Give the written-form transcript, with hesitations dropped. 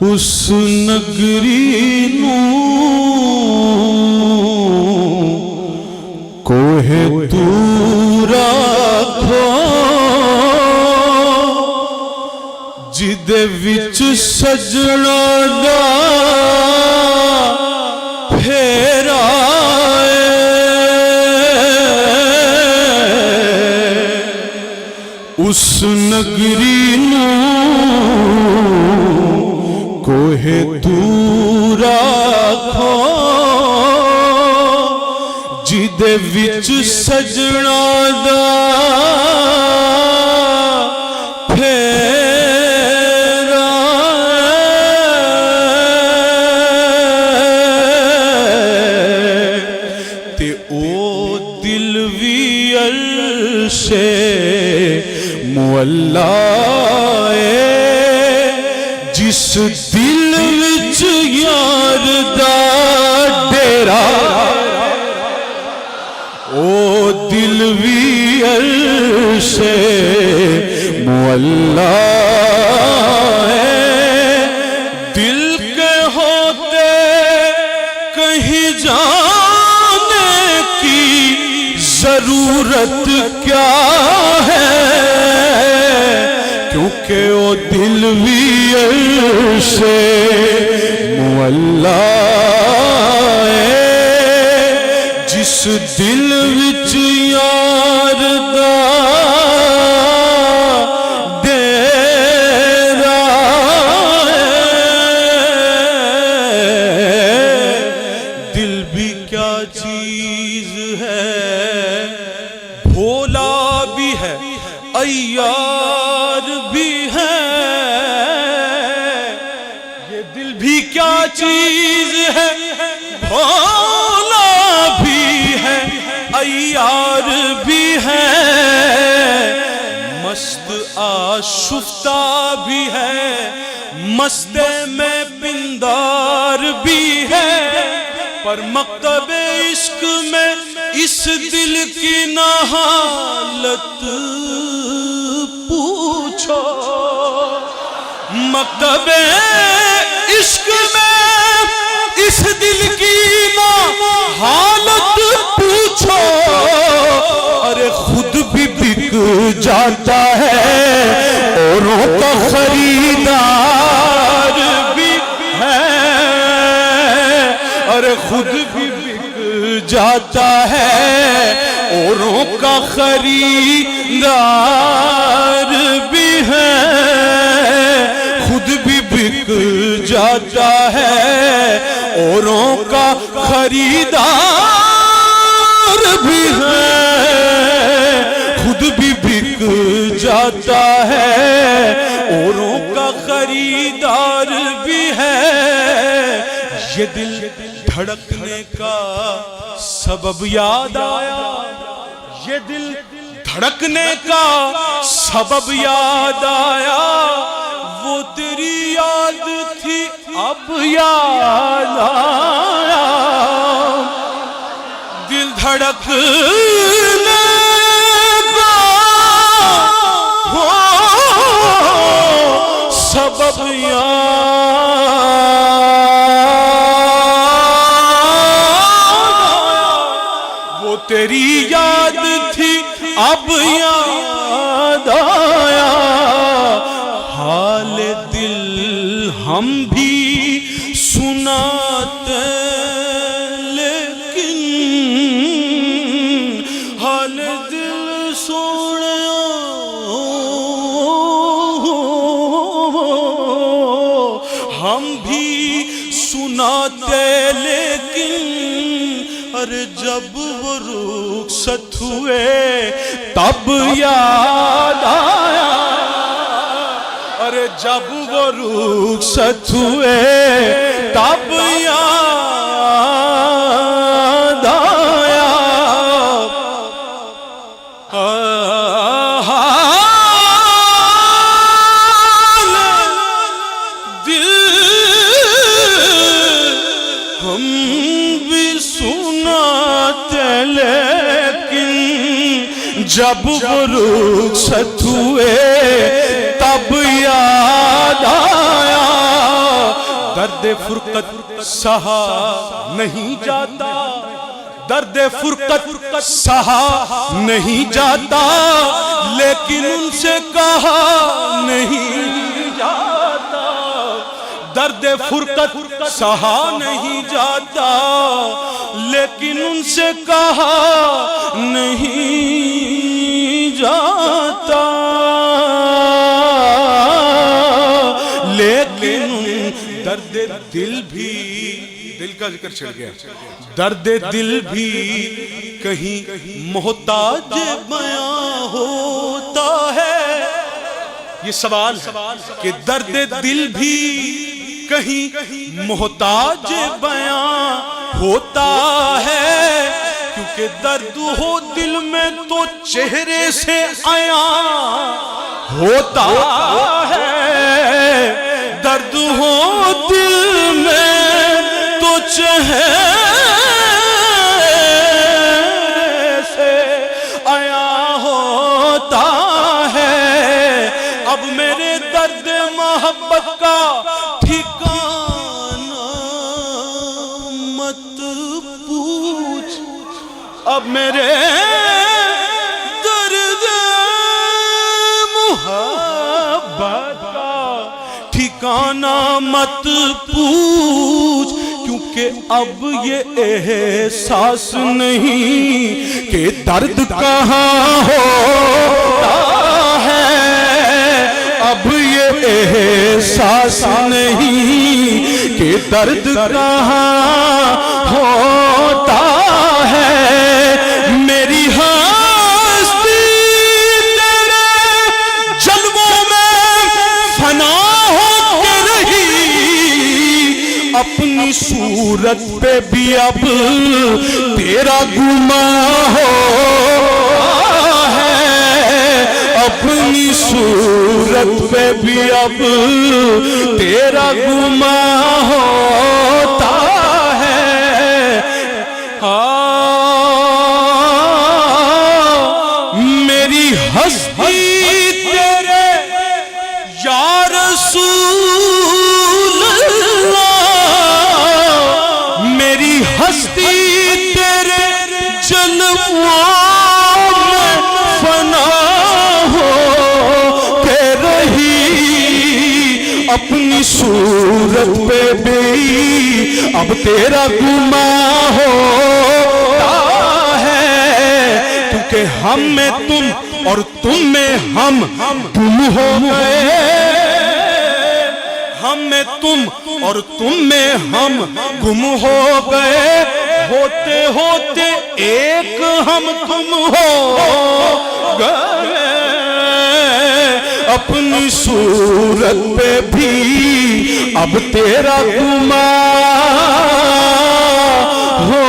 اس نگری نو کوہ تورا کھو جدے وچ سجنا دا پھیرا اس نگری نو کوہ تورا کھو جدے وچ سجنا دا پھیرا تے او دل وی عرش مولا جس دل وچ یار دا ڈیرا او دل وی عرش مولا ہے دل کے ہوتے کہیں جانے کی ضرورت کیا ہے کیونکہ او دل وی عرش مولا ہے جس دل وچ یار دا ڈیرا ہے دل بھی کیا چیز ہے بھولا بھی ہے عیار بھی ہے یہ دل بھی کیا چیز ہے بھولا بھی ہے عیار بھی ہے مست آشفتہ بھی ہے مست میں پندار بھی ہے پر مکتب عشق میں اس دل کی نہ حالت پوچھو مکتب عشق میں اس دل کی نہ حالت پوچھو ارے خود بھی بک جاتا ہے اوروں کا خریدار بھی ہے ارے خود بھی بک جاتا ہے اوروں کا خریدار بھی ہے خود بھی بک جاتا ہے اوروں کا خریدار بھی ہے خود بھی بک جاتا ہے اوروں کا خریدار بھی ہے یہ دل دھڑکنے کا سبب یاد آیا یہ دل دھڑکنے کا سبب یاد آیا وہ تیری یاد تھی اب یاد آیا دل دھڑکنے کا وہ سبب وہ تیری یاد تھی اب یاد آیا حال دل ہم بھی سناتے لیکن حال دل سنو ہم بھی سناتے لیکن ارے جب وہ رخصت ہوئے تب یاد آیا ارے جب وہ رخصت ہوئے تب یاد آیا حال جب وہ رخصت ہوئے تب یاد آیا، درد فرقت سہا نہیں جاتا، درد فرقت سہا نہیں جاتا، لیکن ان سے کہا نہیں جاتا، درد فرقت سہا نہیں جاتا، لیکن ان سے کہا نہیں جاتا، لیکن درد دل بھی، دل کا ذکر چھڑ گیا، درد دل بھی کہیں محتاج بیاں ہوتا ہے، یہ سوال کہ درد دل بھی کہیں محتاج بیاں ہوتا ہے، کیونکہ درد ہو دل میں تو چہرے سے عیاں ہوتا ہے، درد ہو دل میں تو چہرے سے عیاں ہوتا ہے، اب میرے درد محبت کا ٹھکانہ مت پوچھ، اب میرے درد محبت کا ٹھکانہ مت پوچھ، کیونکہ اب یہ احساس نہیں کہ درد کہاں ہوتا ہے، اب یہ احساس نہیں کہ درد کہاں ہوتا ہے، میری ہستی تیرے جلووں میں فنا ہو کے رہی، اپنی صورت پہ بھی اب تیرا گماں ہے، اپنی صورت پہ بھی اب تیرا گماں ہوتا ہے، میری ہستی تیرے یا رسول اللہ، میری ہستی تیرے جلووں میں فنا ہو کے رہی، اپنی صورت پہ بھی اب تیرا گماں ہوتا ہے، کیونکہ ہم میں تم اور تم میں ہم گم ہو گئے، ہم میں تم اور تم میں ہم گم ہو گئے، ہوتے ہوتے ایک ہم تم ہو گئے، اپنی صورت پہ بھی اب تیرا گماں ہو